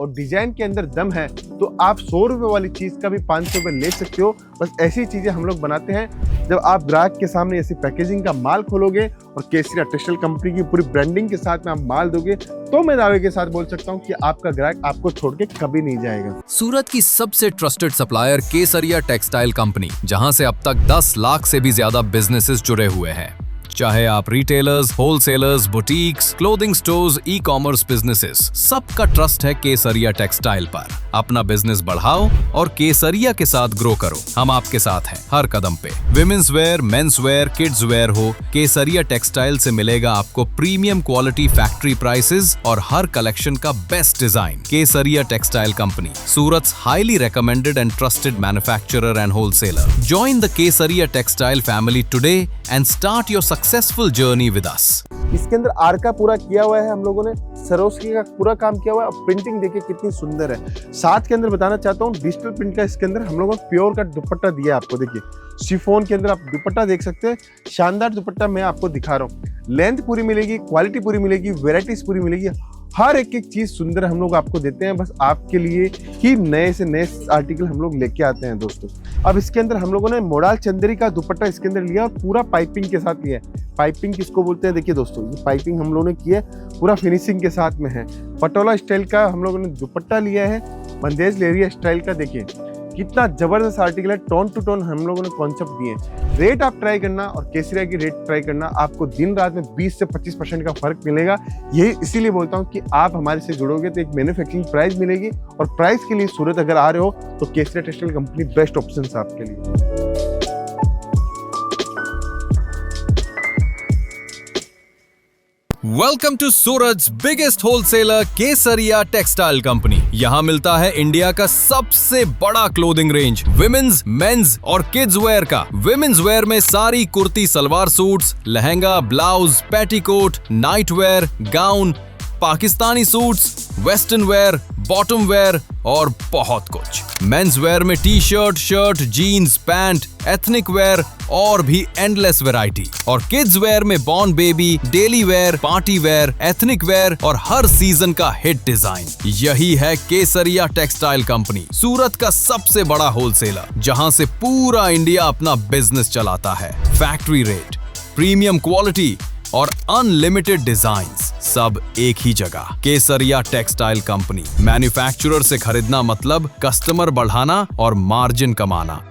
और डिजाइन के अंदर दम है तो आप 100 रुपए वाली चीज का भी 500 रुपए ले सकते हो। बस ऐसी चीजें हम लोग बनाते हैं। जब आप ग्राहक के सामने ऐसी पैकेजिंग का माल खोलोगे और केसरिया टेक्सटाइल कंपनी की पूरी ब्रांडिंग के साथ में आप माल दोगे तो मैं दावे के साथ बोल सकता हूँ कि आपका ग्राहक आपको छोड़ के कभी नहीं जाएगा। सूरत की सबसे ट्रस्टेड सप्लायर केसरिया टेक्सटाइल कंपनी, जहां से अब तक 10 लाख से भी ज्यादा बिजनेसेस जुड़े हुए हैं। चाहे आप retailers, wholesalers, boutiques, clothing stores, e commerce businesses, सबका ट्रस्ट है केसरिया टेक्सटाइल पर। अपना बिजनेस बढ़ाओ और केसरिया के साथ ग्रो करो। हम आपके साथ हैं हर कदम पे। Women's wear, men's wear, kids wear हो, केसरिया टेक्सटाइल से मिलेगा आपको प्रीमियम क्वालिटी फैक्ट्री प्राइसेस और हर कलेक्शन का best design. Kesariya textile company, Surat's highly recommended and trusted manufacturer and wholesaler. Join the Kesariya textile family today and start your successful journey with us. इसके अंदर are का पूरा किया हुआ है हम लोगों ने, सरोस्की का पूरा काम किया हुआ है और प्रिंटिंग देखिए कितनी सुंदर है। साथ के अंदर बताना चाहता हूँ डिजिटल प्रिंट का इसके अंदर हम लोगों ने प्योर का दुपट्टा दिया है आपको। देखिए शिफॉन के अंदर आप दुपट्टा देख सकते हैं, शानदार दुपट्टा मैं आपको दिखा रहा हूँ। लेंथ पूरी मिलेगी, क्वालिटी पूरी मिलेगी, वेराइटीज पूरी मिलेगी, हर एक एक चीज सुंदर हम लोग आपको देते हैं। बस आपके लिए ही नए से नए आर्टिकल हम लोग लेके आते हैं दोस्तों। अब इसके अंदर हम लोगों ने मोडाल चंदेरी का दुपट्टा इसके अंदर लिया और पूरा पाइपिंग के साथ लिया है। पाइपिंग किसको बोलते हैं देखिए दोस्तों, ये पाइपिंग हम लोगों ने की है, पूरा फिनिशिंग के साथ में है। पटोला स्टाइल का हम लोगों ने दुपट्टा लिया है, बंदेज लेरिया स्टाइल का। देखिए कितना जबरदस्त आर्टिकल है, टोन टू टोन हम लोगों ने कॉन्सेप्ट दिए। रेट आप ट्राई करना और केसरिया की रेट ट्राई करना, आपको दिन रात में 20 से 25% का फर्क मिलेगा। यही इसीलिए बोलता हूँ कि आप हमारे से जुड़ोगे तो एक मैन्युफैक्चरिंग प्राइस मिलेगी और प्राइस के लिए सूरत अगर आ रहे हो तो Kesariya textile company best option है आपके लिए। Welcome to Surat's biggest wholesaler Kesariya textile company. यहाँ मिलता है इंडिया का सबसे बड़ा क्लोथिंग रेंज विमेंस, मेंस और किड्स वेयर का। विमेंस वेयर में sari kurti, salwar suits, lehenga, blouse, petticoat, night wear, gown, Pakistani suits, western wear, bottom wear और बहुत कुछ। मेंस वेयर में T shirt, shirt, jeans, pant, ethnic wear और भी एंडलेस वैरायटी। और किड्स वेयर में born baby, daily wear, party wear, ethnic wear और हर season का हिट डिजाइन। यही है केसरिया टेक्सटाइल कंपनी, सूरत का सबसे बड़ा होलसेलर, जहां से पूरा इंडिया अपना बिजनेस चलाता है। फैक्ट्री रेट, प्रीमियम क्वालिटी और अनलिमिटेड डिजाइन्स, सब एक ही जगह। केसरिया टेक्सटाइल कंपनी। मैन्युफैक्चरर से खरीदना मतलब कस्टमर बढ़ाना और मार्जिन कमाना।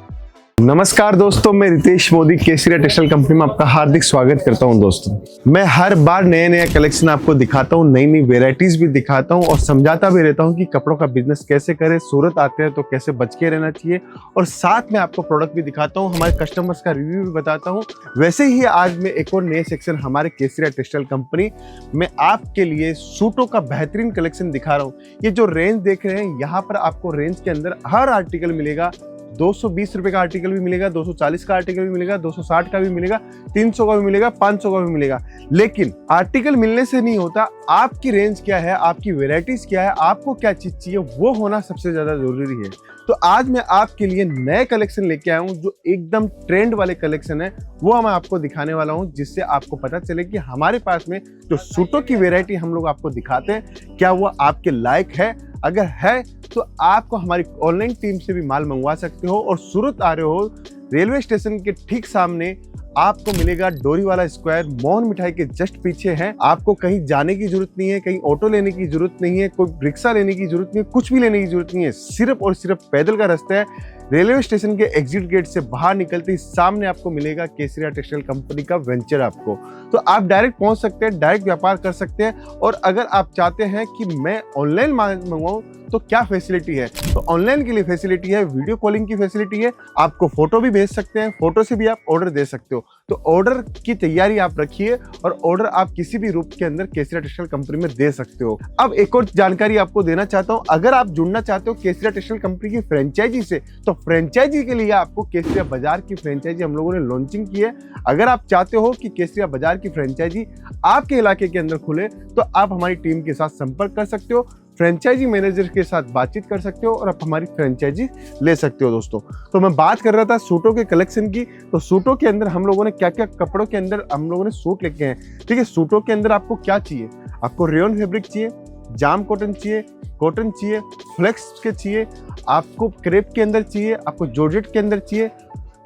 नमस्कार दोस्तों, मैं रितेश मोदी केसरिया टेक्सटाइल कंपनी में आपका हार्दिक स्वागत करता हूं। दोस्तों मैं हर बार नए नए कलेक्शन आपको दिखाता हूं, नई नई वेराइटीज भी दिखाता हूं और समझाता भी रहता हूं कि कपड़ों का बिजनेस कैसे करें, सूरत आते हैं तो कैसे बच के रहना चाहिए। और साथ में आपको प्रोडक्ट भी दिखाता हूं, हमारे कस्टमर्स का रिव्यू भी बताता हूँ। वैसे ही आज मैं एक और नए सेक्शन हमारे केसरिया टेक्सटाइल कंपनी में आपके लिए सूटों का बेहतरीन कलेक्शन दिखा रहा हूँ। ये जो रेंज देख रहे हैं यहाँ पर आपको रेंज के अंदर हर आर्टिकल मिलेगा। 220 रुपए का आर्टिकल भी मिलेगा, 240 का आर्टिकल भी मिलेगा, 260 का भी मिलेगा, 300 का भी मिलेगा, 500 का भी मिलेगा। लेकिन आर्टिकल मिलने से नहीं होता, आपकी रेंज क्या है, आपकी वेराइटीज क्या है, आपको क्या चीज चाहिए, वो होना सबसे ज्यादा जरूरी है। तो आज मैं आपके लिए नए कलेक्शन लेके आया हूँ जो एकदम ट्रेंड वाले कलेक्शन है, वो मैं आपको दिखाने वाला हूँ, जिससे आपको पता चले कि हमारे पास में जो सूटों की वेराइटी हम लोग आपको दिखाते हैं क्या वो आपके लायक है। अगर है तो आपको हमारी ऑनलाइन टीम से भी माल मंगवा सकते हो। और सूरत आ रहे हो, रेलवे स्टेशन के ठीक सामने आपको मिलेगा डोरीवाला स्क्वायर, मोहन मिठाई के जस्ट पीछे है। आपको कहीं जाने की जरूरत नहीं है, कहीं ऑटो लेने की जरूरत नहीं है, कोई रिक्शा लेने की जरूरत नहीं है, कुछ भी लेने की जरूरत नहीं है। सिर्फ और सिर्फ पैदल का रास्ता है। रेलवे स्टेशन के एग्जिट गेट से बाहर निकलते ही सामने आपको मिलेगा केसरिया टेक्सटाइल कंपनी का वेंचर। आपको तो आप डायरेक्ट पहुंच सकते हैं, डायरेक्ट व्यापार कर सकते हैं। और अगर आप चाहते हैं कि मैं ऑनलाइन मंगवाऊं तो क्या फैसिलिटी है, तो ऑनलाइन के लिए फैसिलिटी है, वीडियो कॉलिंग की फैसिलिटी है। आपको फोटो भी भेज सकते हैं, फोटो से भी आप ऑर्डर दे सकते हो। तो ऑर्डर की तैयारी आप रखिए और ऑर्डर आप किसी भी रूप के अंदर केसरिया टेक्सटाइल कंपनी में दे सकते हो। अब एक और जानकारी आपको देना चाहता हूं, अगर आप जुड़ना चाहते हो केसरिया टेक्सटाइल कंपनी की फ्रेंचाइजी से, तो फ्रेंचाइजी के लिए आपको केसरिया बाजार की फ्रेंचाइजी हम लोगों ने लॉन्चिंग की है। अगर आप चाहते हो कि केसरिया बाजार की फ्रेंचाइजी आपके इलाके के अंदर खुले तो आप हमारी टीम के साथ संपर्क कर सकते हो, फ्रेंचाइजी मैनेजर के साथ बातचीत कर सकते हो और आप हमारी फ्रेंचाइजी ले सकते हो। दोस्तों तो मैं बात कर रहा था सूटों के कलेक्शन की। तो सूटों के अंदर हम लोगों ने क्या क्या कपड़ों के अंदर हम लोगों ने सूट लेके हैं। ठीक है, सूटों के अंदर आपको क्या चाहिए, आपको रेयन फैब्रिक चाहिए, जाम कॉटन चाहिए, कॉटन चाहिए, फ्लेक्स के चाहिए, आपको क्रेप के अंदर चाहिए, आपको जॉर्जेट के अंदर चाहिए,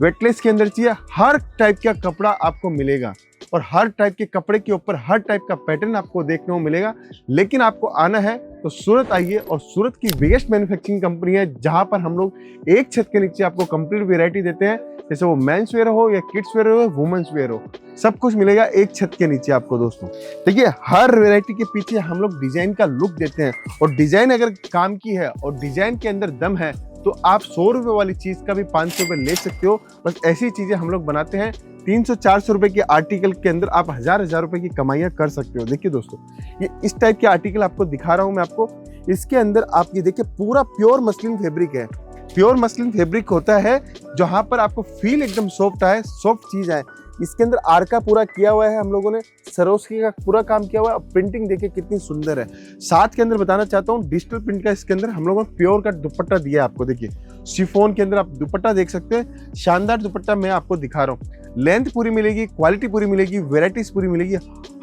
वेटलेस के अंदर चाहिए, हर टाइप का कपड़ा आपको मिलेगा और हर टाइप के कपड़े के ऊपर हर टाइप का पैटर्न आपको देखने को मिलेगा। लेकिन आपको आना है तो सूरत आइए, और सूरत की बिगेस्ट मैन्युफैक्चरिंग कंपनी है जहां पर हम लोग एक छत के नीचे आपको कंप्लीट वैरायटी देते हैं, जैसे वो मेंस वेयर हो या किड्स वेयर हो, वुमेन्स वेयर हो, सब कुछ मिलेगा एक छत के नीचे आपको दोस्तों। देखिए हर वैरायटी के पीछे हम लोग डिजाइन का लुक देते हैं, और डिजाइन अगर काम की है और डिजाइन के अंदर दम है तो आप 100 रुपए वाली चीज का भी 500 रुपए ले सकते हो। बस ऐसी चीजें हम लोग बनाते हैं। 300-400 रुपए के आर्टिकल के अंदर आप हजार रुपए की कमाइयां कर सकते हो। देखिए दोस्तों, ये इस टाइप के आर्टिकल आपको दिखा रहा हूं मैं आपको। इसके अंदर आप ये देखिए पूरा प्योर मसलिन फैब्रिक है। प्योर मसलिन फैब्रिक होता है जहां पर आपको फील एकदम सॉफ्ट आए, सॉफ्ट चीज आए। इसके अंदर आर का पूरा किया हुआ है हम लोगों ने, सरोस्की का पूरा काम किया हुआ है। प्रिंटिंग देखिए कितनी सुंदर है। साथ के अंदर बताना चाहता हूँ डिजिटल प्रिंट का इसके अंदर हम लोगों ने प्योर का दुपट्टा दिया है आपको। देखिए शिफॉन के अंदर आप दुपट्टा देख सकते हैं, शानदार दुपट्टा मैं आपको दिखा रहा हूँ। लेंथ पूरी मिलेगी, क्वालिटी पूरी मिलेगी, वेराइटीज पूरी मिलेगी,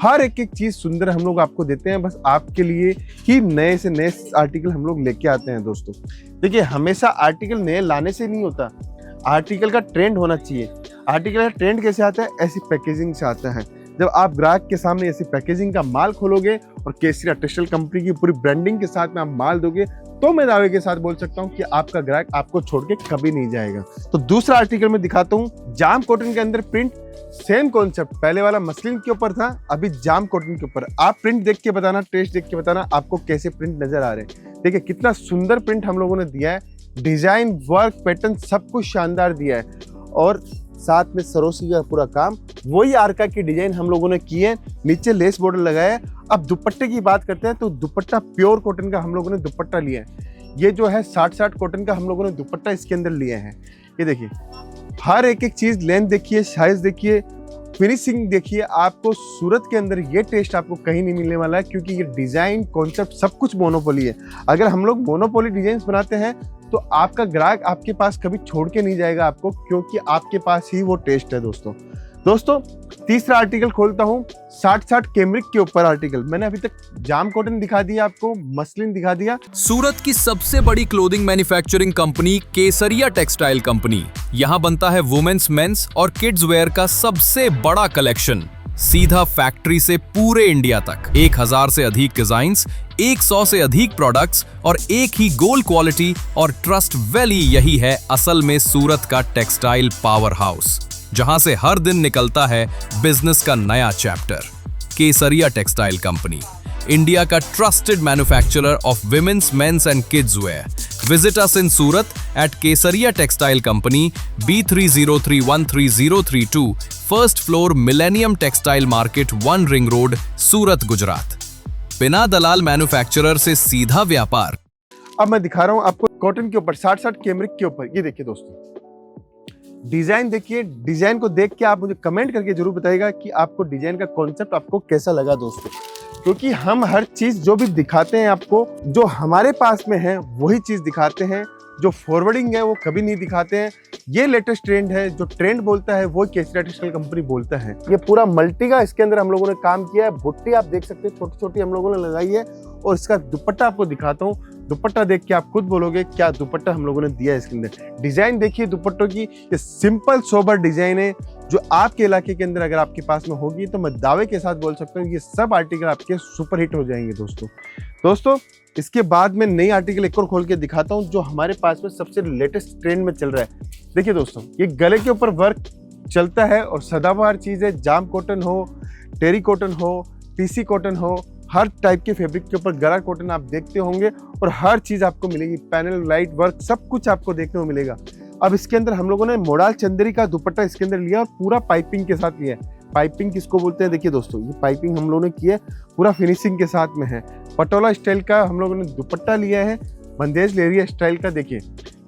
हर एक एक चीज सुंदर हम लोग आपको देते हैं। बस आपके लिए ही नए से नए आर्टिकल हम लोग लेके आते हैं दोस्तों। देखिए हमेशा आर्टिकल नए लाने से नहीं होता, आर्टिकल का ट्रेंड होना चाहिए। आर्टिकल का ट्रेंड कैसे आता है? ऐसी पैकेजिंग से आता है। जब आप ग्राहक के सामने ऐसी पैकेजिंग का माल खोलोगे और केसरिया टेक्सटाइल कंपनी की पूरी ब्रांडिंग के साथ में आप माल दोगे, तो मैं दावे के साथ बोल सकता हूं कि आपका ग्राहक आपको छोड़ के कभी नहीं जाएगा। तो दूसरा आर्टिकल में दिखाता हूं, जाम कॉटन के अंदर प्रिंट, सेम कॉन्सेप्ट। पहले वाला मसलिन के ऊपर था, अभी जाम कॉटन के ऊपर। आप प्रिंट देख के बताना, टेस्ट देख के बताना आपको कैसे प्रिंट नजर आ रहे हैं। देखिए कितना सुंदर प्रिंट हम लोगों ने दिया है, डिजाइन, वर्क, पैटर्न सब कुछ शानदार दिया है। और साथ में सरोसी का पूरा काम, वही आरका की डिजाइन हम लोगों ने की है, नीचे लेस बॉर्डर लगाया है। अब दुपट्टे की बात करते हैं तो दुपट्टा प्योर कॉटन का हम लोगों ने दुपट्टा लिया है। ये जो है 60 कॉटन का हम लोगों ने दुपट्टा इसके अंदर लिया है। ये देखिए हर एक एक चीज, लेंथ देखिए, साइज देखिए, फिनिशिंग देखिए। आपको सूरत के अंदर ये टेस्ट आपको कहीं नहीं मिलने वाला है, क्योंकि ये डिजाइन, कॉन्सेप्ट सब कुछ मोनोपोली है। अगर हम लोग मोनोपोली डिजाइन बनाते हैं तो आपका ग्राहक आपके पास कभी छोड़ के नहीं जाएगा आपको, क्योंकि आपके पास ही वो टेस्ट है दोस्तों। तीसरा आर्टिकल खोलता हूँ, 60 कैमरिक के ऊपर आर्टिकल। मैंने अभी तक जाम कॉटन दिखा दिया आपको, मसलिन दिखा दिया। सूरत की सबसे बड़ी क्लोथिंग मैन्युफैक्चरिंग कंपनी केसरिया टेक्सटाइल कंपनी। यहाँ बनता है वुमेन्स, मेंस और किड्स वेयर का सबसे बड़ा कलेक्शन, सीधा फैक्ट्री से पूरे इंडिया तक। 1000 से अधिक डिजाइन्स, 100 से अधिक प्रोडक्ट्स और एक ही गोल क्वालिटी और ट्रस्ट वैली। यही है असल में सूरत का टेक्सटाइल पावर हाउस, जहां से हर दिन निकलता है बिजनेस का नया chapter. Kesariya textile company, India का trusted manufacturer of women's, men's and kids wear. Visit us in Surat at Kesaria Textile Company, B30313032, first floor Millennium Textile Market, 1 Ring Road, सूरत, गुजरात। बिना दलाल manufacturer से सीधा व्यापार। अब मैं दिखा रहा हूं आपको कॉटन के ऊपर, 60 कैमरिक के ऊपर। ये देखिए दोस्तों, डिजाइन देखिए। डिजाइन को देख के आप मुझे कमेंट करके जरूर बताइएगा कि आपको डिजाइन का कॉन्सेप्ट आपको कैसा लगा दोस्तों। क्योंकि हम हर चीज जो भी दिखाते हैं आपको, जो हमारे पास में है वही चीज दिखाते हैं। जो फॉरवर्डिंग है वो कभी नहीं दिखाते हैं। ये लेटेस्ट ट्रेंड है, जो ट्रेंड बोलता है वो केसरिया टेक्सटाइल कंपनी बोलता है। ये पूरा मल्टी का इसके अंदर हम लोगों ने काम किया है। बुट्टी आप देख सकते हैं, छोटी छोटी हम लोगों ने लगाई है। और इसका दुपट्टा आपको दिखाता हूँ, दुपट्टा देख के आप खुद बोलोगे क्या दुपट्टा हम लोगों ने दिया है इसके अंदर। डिजाइन देखिए दुपट्टों की, ये सिंपल सोबर डिजाइन है, जो आपके इलाके के अंदर अगर आपके पास में होगी तो मैं दावे के साथ बोल सकता हूँ ये सब आर्टिकल आपके सुपर हिट हो जाएंगे दोस्तों। इसके बाद में नई आर्टिकल एक और खोल के दिखाता हूँ जो हमारे पास में सबसे लेटेस्ट ट्रेंड में चल रहा है। देखिए दोस्तों, ये गले के ऊपर वर्क चलता है और सदाबहार चीज है। जाम कॉटन हो, टेरी कॉटन हो, टीसी कॉटन हो, हर टाइप के फैब्रिक के ऊपर गरा कॉटन आप देखते होंगे और हर चीज आपको मिलेगी। पैनल, लाइट वर्क सब कुछ आपको देखने को मिलेगा। अब इसके अंदर हम लोगों ने मोडाल चंदेरी का दुपट्टा इसके अंदर लिया और पूरा पाइपिंग के साथ लिया है। पाइपिंग किसको बोलते हैं? देखिए दोस्तों, ये पाइपिंग हम लोगों ने की है, पूरा फिनिशिंग के साथ में है। पटोला स्टाइल का हम लोगों ने दुपट्टा लिया है, बंदेज लेरिया स्टाइल का। देखिए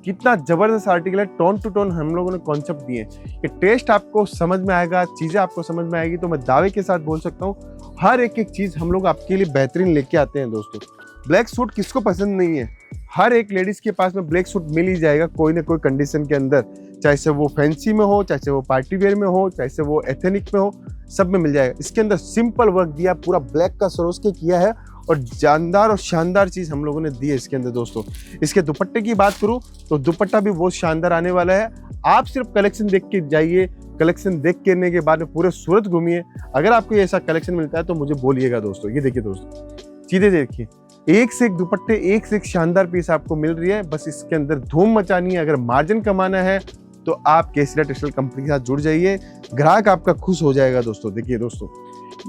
कितना जबरदस्त आर्टिकल है, टोन टू टोन हम लोगों ने कॉन्सेप्ट दिए। ये टेस्ट आपको समझ में आएगा, चीजें आपको समझ में आएगी, तो मैं दावे के साथ बोल सकता हूँ हर एक एक चीज हम लोग आपके लिए बेहतरीन लेके आते हैं दोस्तों। ब्लैक सूट किसको पसंद नहीं है? हर एक लेडीज के पास में ब्लैक सूट मिल ही जाएगा कोई ना कोई कंडीशन के अंदर, चाहे से वो फैंसी में हो, चाहे से वो पार्टी वेयर में हो, चाहे से वो एथेनिक में हो, सब में मिल जाएगा। इसके अंदर सिंपल वर्क दिया, पूरा ब्लैक का सरोस्की किया है और जानदार और शानदार चीज़ हम लोगों ने दी है इसके अंदर दोस्तों। इसके दुपट्टे की बात करूँ तो दुपट्टा भी बहुत शानदार आने वाला है। आप सिर्फ कलेक्शन देख के जाइए, कलेक्शन देख करने के बाद में पूरे सूरत घूमिए। अगर आपको ऐसा कलेक्शन मिलता है तो मुझे बोलिएगा दोस्तों। ये देखिए दोस्तों, चीज़ें देखिए, एक से एक दुपट्टे, एक से एक शानदार पीस आपको मिल रही है। बस इसके अंदर धूम मचानी है। अगर मार्जिन कमाना है तो आप केसरिया टेक्सटाइल कंपनी के साथ जुड़ जाइए, ग्राहक आपका खुश हो जाएगा दोस्तों। देखिए दोस्तों,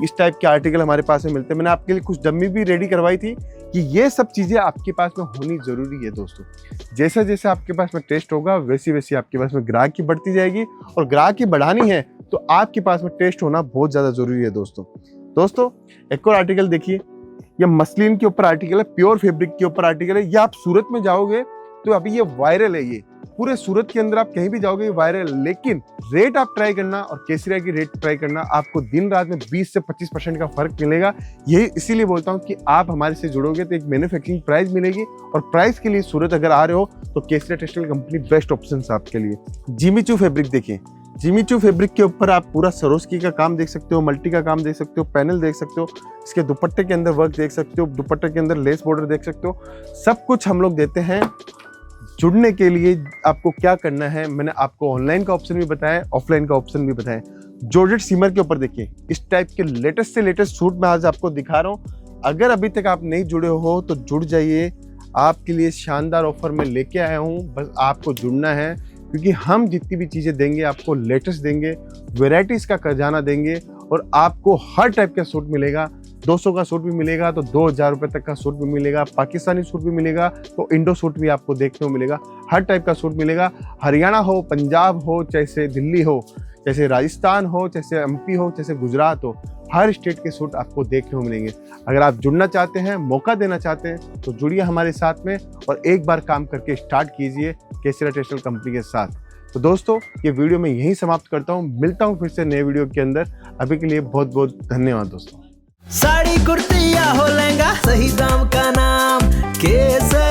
इस टाइप के आर्टिकल हमारे पास में मिलते हैं। मैंने आपके लिए कुछ डम्मी भी रेडी करवाई थी कि ये सब चीज़ें आपके पास में होनी ज़रूरी है दोस्तों। जैसे जैसे आपके पास में टेस्ट होगा वैसी वैसी आपके पास में ग्राहक की बढ़ती जाएगी, और ग्राहक की बढ़ानी है तो आपके पास में टेस्ट होना बहुत ज़्यादा ज़रूरी है दोस्तों। एक और आर्टिकल देखिए, ये मसलिन के ऊपर आर्टिकल है, प्योर फैब्रिक के ऊपर आर्टिकल है। ये आप सूरत में जाओगे तो अभी ये वायरल है, ये पूरे सूरत के अंदर आप कहीं भी जाओगे ये वायरल। लेकिन रेट आप ट्राई करना और केसरिया की रेट ट्राई करना, आपको दिन रात में 20 से 25% का फर्क मिलेगा। यही इसीलिए बोलता हूँ कि आप हमारे से जुड़ोगे तो एक मैन्युफैक्चरिंग प्राइस मिलेगी, और प्राइस के लिए सूरत अगर आ रहे हो तो Kesariya textile company best option है आपके लिए। जिमी चू फैब्रिक देखिए, जिमी चू फैब्रिक के ऊपर आप पूरा सरोस्की का काम देख सकते हो, मल्टी का काम देख सकते हो, पैनल देख सकते हो, इसके दुपट्टे के अंदर वर्क देख सकते हो, दुपट्टे के अंदर लेस बॉर्डर देख सकते हो। सब कुछ हम लोग देते हैं। जुड़ने के लिए आपको क्या करना है, मैंने आपको ऑनलाइन का ऑप्शन भी बताया, ऑफलाइन का ऑप्शन भी बताया। जॉर्जेट सिमर के ऊपर देखिए, इस टाइप के लेटेस्ट से लेटेस्ट सूट मैं आज आपको दिखा रहा हूँ। अगर अभी तक आप नहीं जुड़े हो तो जुड़ जाइए, आपके लिए शानदार ऑफर मैं लेके आया हूँ। बस आपको जुड़ना है, क्योंकि हम जितनी भी चीज़ें देंगे आपको लेटेस्ट देंगे, वेराइटीज़ का खजाना देंगे, और आपको हर टाइप का सूट मिलेगा। 200 का सूट भी मिलेगा तो 2000 रुपये तक का सूट भी मिलेगा, पाकिस्तानी सूट भी मिलेगा तो इंडो सूट भी आपको देखने को मिलेगा। हर टाइप का सूट मिलेगा, हरियाणा हो, पंजाब हो, चाहे दिल्ली हो, चाहे राजस्थान हो, चाहे एमपी हो, चाहे गुजरात हो, हर स्टेट के सूट आपको देखने को मिलेंगे। अगर आप जुड़ना चाहते हैं, मौका देना चाहते हैं तो जुड़िए हमारे साथ में, और एक बार काम करके स्टार्ट कीजिए केसरिया टेक्सटाइल कंपनी के साथ। तो दोस्तों, ये वीडियो मैं यहीं समाप्त करता हूँ। मिलता हूँ फिर से नए वीडियो के अंदर। अभी के लिए बहुत बहुत धन्यवाद दोस्तों। साड़ी कुर्ती या हो लहंगा, सही दाम का नाम केसरिया।